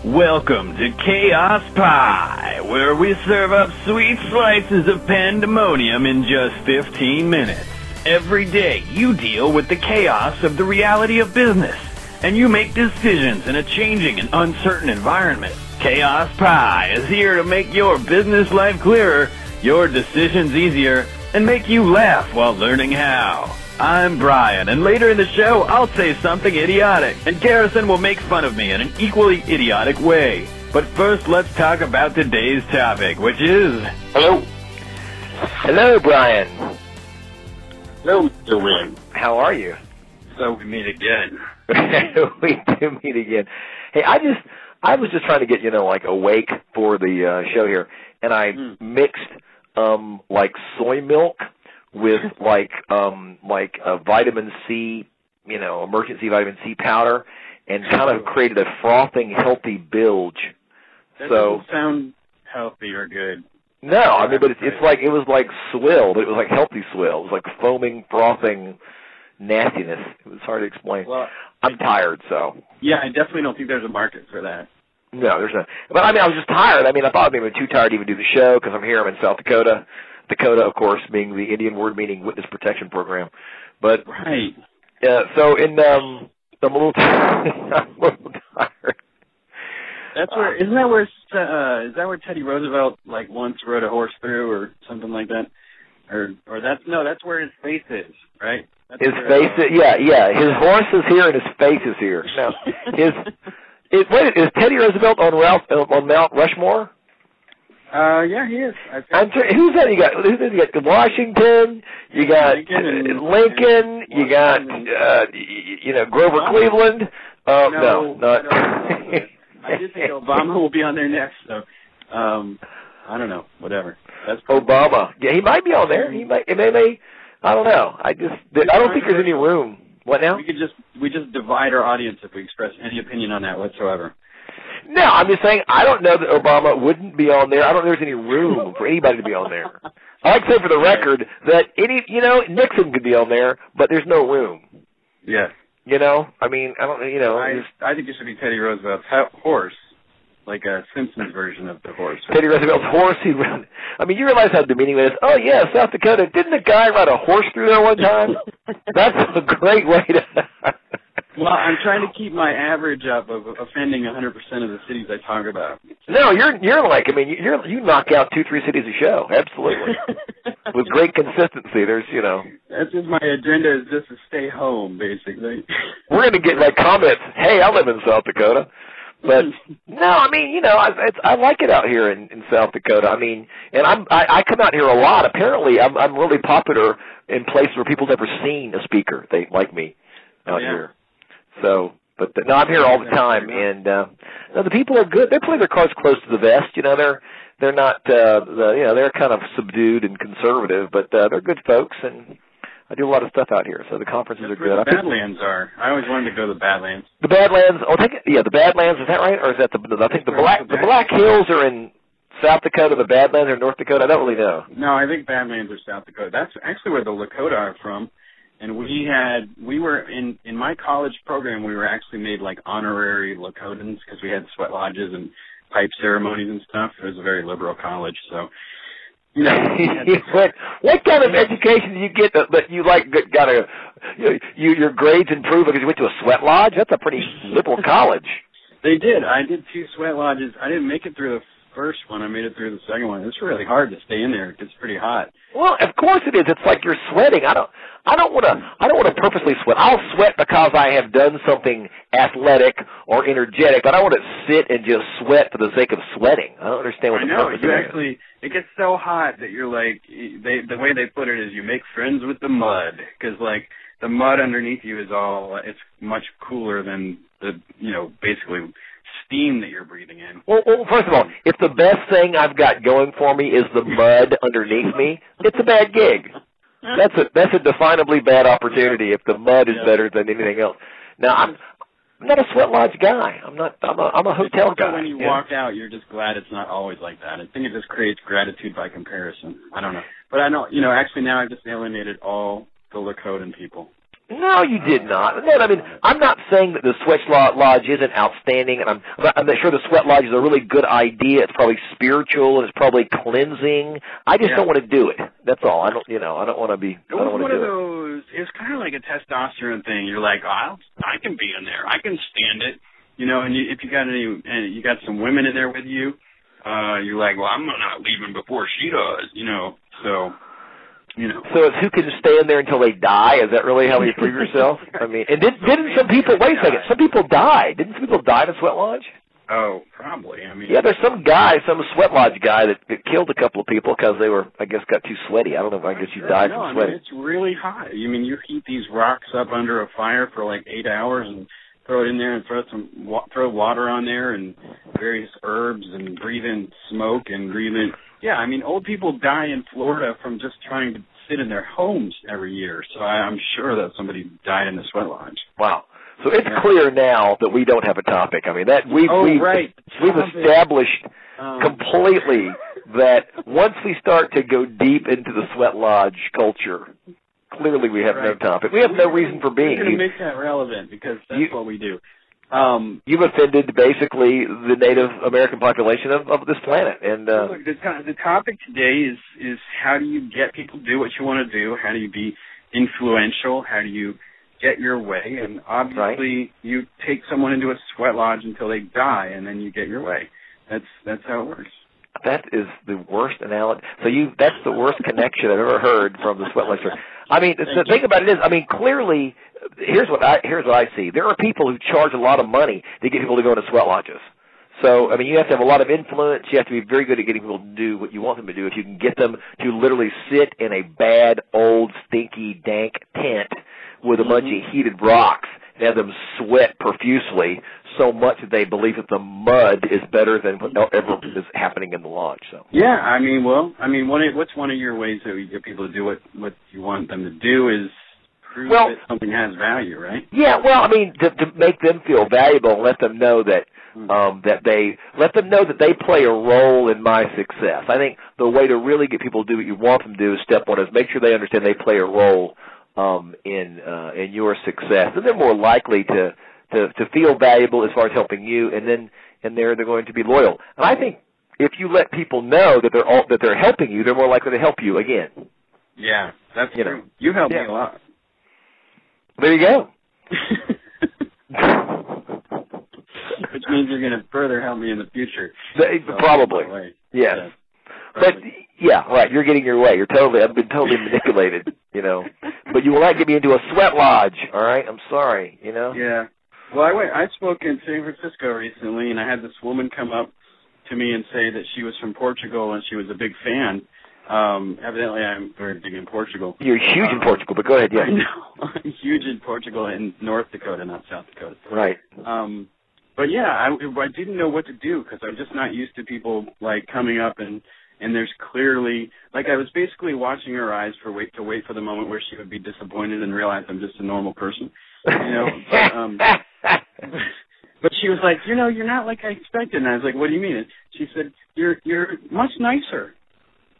Welcome to Chaos Pie, where we serve up sweet slices of pandemonium in just 15 minutes. Every day, you deal with the chaos of the reality of business, and you make decisions in a changing and uncertain environment. Chaos Pie is here to make your business life clearer, your decisions easier, and make you laugh while learning how. I'm Brian, and later in the show, I'll say something idiotic, and Garrison will make fun of me in an equally idiotic way. But first, let's talk about today's topic, which is... Hello. Hello, Brian. Hello, Mr. Wynn. How are you? So we meet again. We do meet again. Hey, I was just trying to get, awake for the show here, and I mixed, soy milk with a vitamin C, emergency vitamin C powder, and kind of created a frothing, healthy bilge. That doesn't sound healthy or good. No, I mean, but it was like swill, but it was like healthy swill. It was like foaming, frothing nastiness. It was hard to explain. Well, I'm tired, so. Yeah, I definitely don't think there's a market for that. No, there's not. But I was just tired. I thought maybe I'm too tired to even do the show because I'm here. I'm in South Dakota. Dakota, of course, being the Indian word meaning witness protection program. But right. So I'm a little tired. That's where is that where Teddy Roosevelt once rode a horse through or something like that? Or that's where his face is, right? That's his face is, yeah. His horse is here and his face is here. No. Is Teddy Roosevelt on Mount Rushmore? Yeah, he is. Who's that? You got Washington. You got Lincoln. You got Grover Cleveland. No, not. I just think Obama will be on there next. So, I don't know. Whatever. That's Obama. Yeah, he might be on there. He might. I don't know. I don't think there's any room. What now? We just divide our audience if we express any opinion on that whatsoever. No, I'm just saying I don't know that Obama wouldn't be on there. I don't know if there's any room for anybody to be on there. I like to say for the record that Nixon could be on there, but there's no room. Yes. I don't. I think it should be Teddy Roosevelt's horse, like a Simpsons version of the horse. Teddy Roosevelt's horse. You realize how demeaning that is. Oh yeah, South Dakota. Didn't a guy ride a horse through there one time? That's a great way to. Well, I'm trying to keep my average up of offending 100% of the cities I talk about. No, you knock out 2-3 cities a show, absolutely, with great consistency. There's, That's just my agenda is just to stay home, basically. We're going to get comments. Hey, I live in South Dakota, but no, I like it out here in South Dakota. And I come out here a lot. Apparently, I'm really popular in places where people never seen a speaker. They like me out here. So, but I'm here all the time, and the people are good. They play their cards close to the vest. They're not, they're kind of subdued and conservative, but they're good folks, and I do a lot of stuff out here. So the conferences are good. The Badlands are. I always wanted to go to the Badlands. The Badlands. The Badlands. Is that right, or is that I think the Black Hills are in South Dakota. The Badlands are in North Dakota. I don't really know. No, I think Badlands are South Dakota. That's actually where the Lakota are from. And we were in my college program, we were actually made honorary Lakotans because we had sweat lodges and pipe ceremonies and stuff. It was a very liberal college, so, What kind of education do you get that you your grades improve because you went to a sweat lodge? That's a pretty liberal college. They did. I did 2 sweat lodges. I didn't make it through the first one. I made it through the second one. It's really hard to stay in there. It's pretty hot. Well, of course it is. It's like you're sweating. I don't want to purposely sweat. I'll sweat because I have done something athletic or energetic, but I want to sit and just sweat for the sake of sweating. I don't understand what the purpose is. It gets so hot that you're the way they put it is you make friends with the mud because the mud underneath you it's much cooler than the basically steam that you're breathing in. Well, first of all, if the best thing I've got going for me is the mud underneath me, it's a bad gig. That's a definably bad opportunity if the mud is better than anything else. Now, I'm not a sweat lodge guy. I'm a hotel guy. When you walk out, you're just glad it's not always like that. I think it just creates gratitude by comparison. I don't know. But I know, actually now I've just alienated all the Lakotan people. No, you did not. No, I mean, I'm not saying that the Sweat Lodge isn't outstanding, and I'm sure the Sweat Lodge is a really good idea. It's probably spiritual and it's probably cleansing. I just don't want to do it. That's all. I don't want to be. It was one of those. It's kind of like a testosterone thing. You're like, oh, I can be in there. I can stand it. You know, and if you got some women in there with you, you're like, well, I'm not leaving before she does. You know, so. You know. So it's who can stay in there until they die? Is that really how you prove yourself? I mean, and didn't some people, wait a second, some people die. Didn't some people die in a Sweat Lodge? Oh, probably. I mean, yeah, there's some Sweat Lodge guy that killed a couple of people because they were, I guess, got too sweaty. I don't know if I guess you died from sweating. I mean, it's really hot. I mean, you heat these rocks up under a fire for like 8 hours and throw it in there and throw water on there and various herbs and breathe in smoke and breathe in. Yeah, I mean, old people die in Florida from just trying to sit in their homes every year. So I'm sure that somebody died in the Sweat Lodge. Wow. So it's clear now that we don't have a topic. I mean, that we've established completely that once we start to go deep into the Sweat Lodge culture, clearly we have no topic. We have no reason for being. We're going to make that relevant because that's what we do. You've offended basically the Native American population of this planet, and look, the topic today is how do you get people to do what you want to do? How do you be influential? How do you get your way? And obviously, you take someone into a Sweat Lodge until they die, and then you get your way. That's how it works. That is the worst analogy. So that's the worst connection I've ever heard from the Sweat Lodge. I mean, the thing about it is, I mean, clearly, here's what I see. There are people who charge a lot of money to get people to go into Sweat Lodges. So, I mean, you have to have a lot of influence. You have to be very good at getting people to do what you want them to do. If you can get them to literally sit in a bad, old, stinky, dank tent with a bunch of heated rocks and have them sweat profusely so much that they believe that the mud is better than whatever is happening in the lodge. So. Yeah, I mean, what's one of your ways that you get people to do what you want them to do is prove that something has value, right? Yeah, well, I mean, to make them feel valuable and let them know that they play a role in my success. I think the way to really get people to do what you want them to do is step one is make sure they understand they play a role in your success, and they're more likely to feel valuable as far as helping you, and they're going to be loyal. And I think if you let people know that they're helping you, they're more likely to help you again. Yeah, that's true. You helped me a lot. There you go. Which means you're going to further help me in the future. Probably. Yes. Yeah. But yeah, right. You're getting your way. I've been totally manipulated, you know. But you will not get me into a Sweat Lodge, all right? I'm sorry, you know. Yeah. Well, I spoke in San Francisco recently, and I had this woman come up to me and say that she was from Portugal and she was a big fan. Evidently, I'm very big in Portugal. You're huge in Portugal, but go ahead. Yeah. I know. I'm huge in Portugal and North Dakota, not South Dakota. Right. But yeah, I didn't know what to do because I'm just not used to people like coming up and there's clearly, like I was basically watching her eyes to wait for the moment where she would be disappointed and realize I'm just a normal person, you know. But she was like, you know, you're not like I expected. And I was like, what do you mean? And she said, you're much nicer.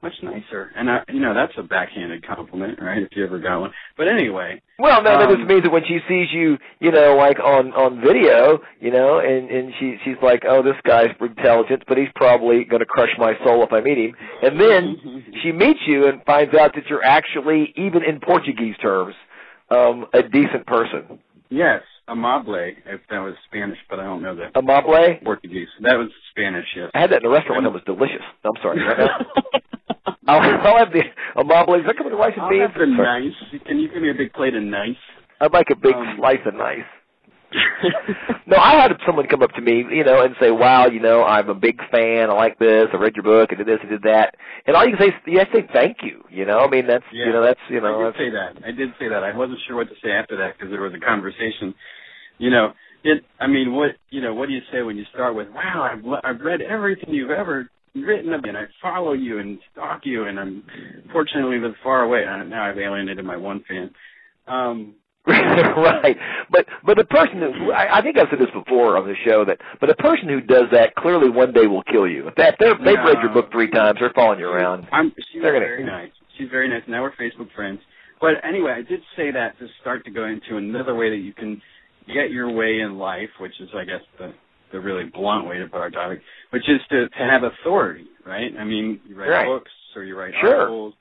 Much nicer. And, that's a backhanded compliment, right, if you ever got one. But anyway. Well, no, that just means that when she sees you, you know, like on video, you know, and she's like, oh, this guy's intelligent, but he's probably going to crush my soul if I meet him. And then she meets you and finds out that you're actually, even in Portuguese terms, a decent person. Yes, amable, if that was Spanish, but I don't know that. Amable? Portuguese. That was Spanish, yes. I had that in a restaurant and it was delicious. I'm sorry. I'll have the amable. Is that coming to rice and beans? I'll have the nice. Can you give me a big plate of nice? I'd like a big slice of nice. No, I had someone come up to me, you know, and say, wow, you know, I'm a big fan. I like this. I read your book. I did this. I did that. And all you can say is, say thank you. You know, I mean, that's, yeah. you know, that's, you know. I did say that. I wasn't sure what to say after that because there was a conversation. You know, what do you say when you start with, wow, I've read everything you've ever written about, and I follow you and stalk you, and I'm fortunately live far away. Now I've alienated my one fan. Right, but the person who I think I've said this before on the show but the person who does that clearly one day will kill you. If they've read your book 3 times, they're following you around. She's very nice. She's very nice. Now we're Facebook friends. But anyway, I did say that to start to go into another way that you can get your way in life, which is, I guess, the really blunt way to put our topic, which is to have authority, right? I mean, you write books or you write articles.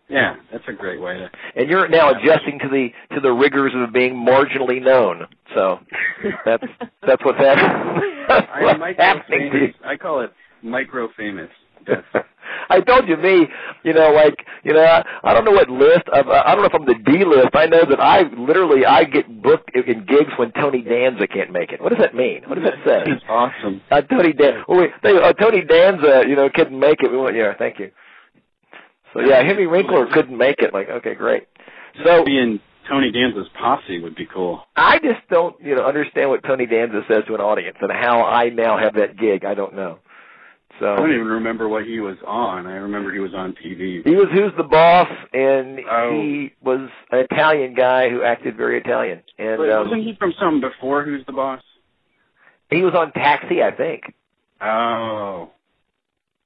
Yeah, that's a great way to. And you're now adjusting to the rigors of being marginally known. So that's what's happening. I'm micro-famous. I call it micro-famous. Yes. I told you, I don't know what list. I don't know if I'm the D list. I know that I get booked in gigs when Tony Danza can't make it. What does that mean? What does that say? That's awesome. Tony Danza, couldn't make it. We went, thank you. So Henry Winkler couldn't make it. Like, okay, great. So being Tony Danza's posse would be cool. I just don't, understand what Tony Danza says to an audience and how I now have that gig. I don't know. So I don't even remember what he was on. I remember he was on TV. He was Who's the Boss, and he was an Italian guy who acted very Italian. And wasn't he from something before Who's the Boss? He was on Taxi, I think. Oh,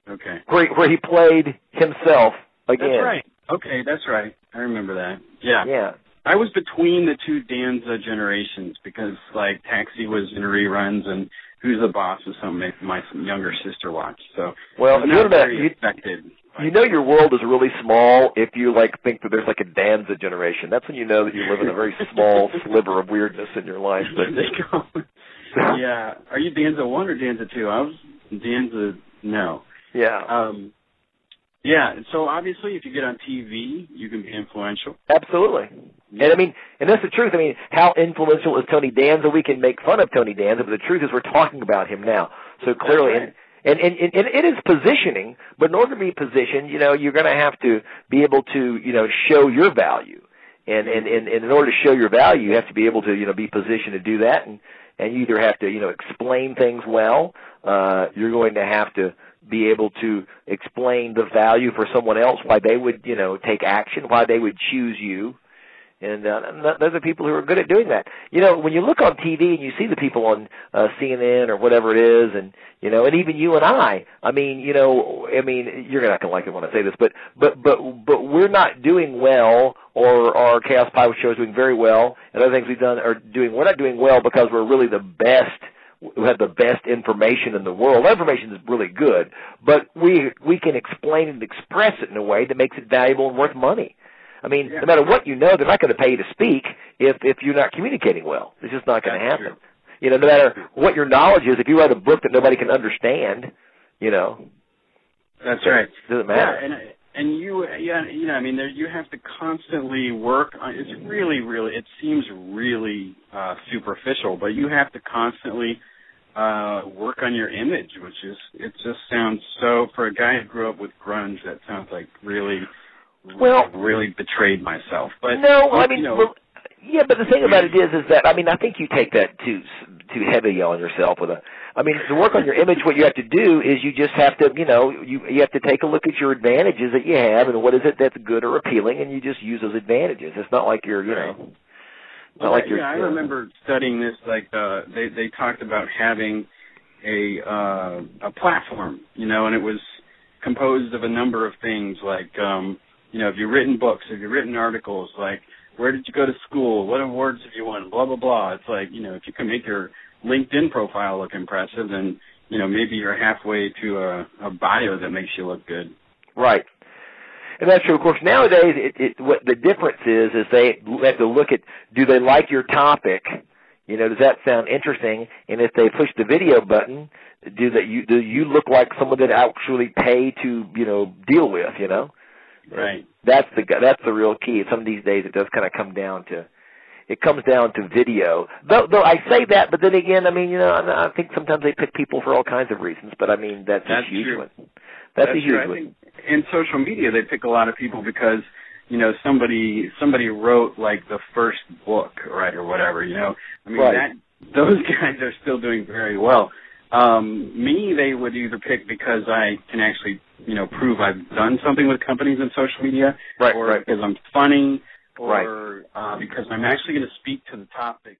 okay. Where he played himself again. That's right. Okay, that's right. I remember that. Yeah. Yeah. I was between the two Danza generations because, like, Taxi was in reruns and Who's the Boss was something my younger sister watched. So, well, affected. Your world is really small if you, think that there's, a Danza generation. That's when you know that you live in a very small sliver of weirdness in your life. But yeah. Are you Danza 1 or Danza 2? I was Danza, no. Yeah. Yeah, so obviously if you get on TV, you can be influential. Absolutely. Yeah. And that's the truth. How influential is Tony Danza? We can make fun of Tony Danza, but the truth is we're talking about him now. So clearly, right. and it is positioning, but in order to be positioned, you're going to have to be able to, show your value. And in order to show your value, you have to be able to, be positioned to do that. And you either have to, explain things well. You're going to have to be able to explain the value for someone else, why they would, take action, why they would choose you. And those are people who are good at doing that. When you look on TV and you see the people on CNN or whatever it is, and even you and I mean, you're not going to like it when I say this, but we're not doing well, or our Chaos Pie show is doing very well, and other things we're not doing well because we're really the best, who have the best information in the world. Information is really good, but we can explain and express it in a way that makes it valuable and worth money. No matter what they're not going to pay you to speak if you're not communicating well. It's just not going to happen. True. No matter what your knowledge is, if you write a book that nobody can understand, That's right. It doesn't matter. Yeah, and you have to constantly work on, it seems really superficial, but you have to constantly work on your image, it just sounds so, for a guy who grew up with grunge, that sounds like really betrayed myself. But no, but the thing about it is that, I think you take that too heavy on yourself to work on your image, what you have to do is you just have to, you have to take a look at your advantages that you have and what is it that's good or appealing, and you just use those advantages. It's not like you're, I remember studying this, they talked about having a platform, and it was composed of a number of things, if you've written books, if you've written articles, where did you go to school, what awards have you won, blah, blah, blah. It's if you can make your LinkedIn profile look impressive, then, maybe you're halfway to a bio that makes you look good. Right. And that's true. Of course, nowadays, what the difference is they have to look at, do they like your topic? Does that sound interesting? And if they push the video button, do you look like someone that actually pay to, deal with, Right. That's the real key. Some of these days it does kind of come down to video. Though I say that, but then again, I think sometimes they pick people for all kinds of reasons. But that's a huge one. That's a huge one. I think in social media they pick a lot of people because somebody wrote the first book, right, or whatever. Right. Those guys are still doing very well. Me, they would either pick because I can actually, prove I've done something with companies in social media, right, or right. because I'm funny, or right. Because I'm actually going to speak to the topic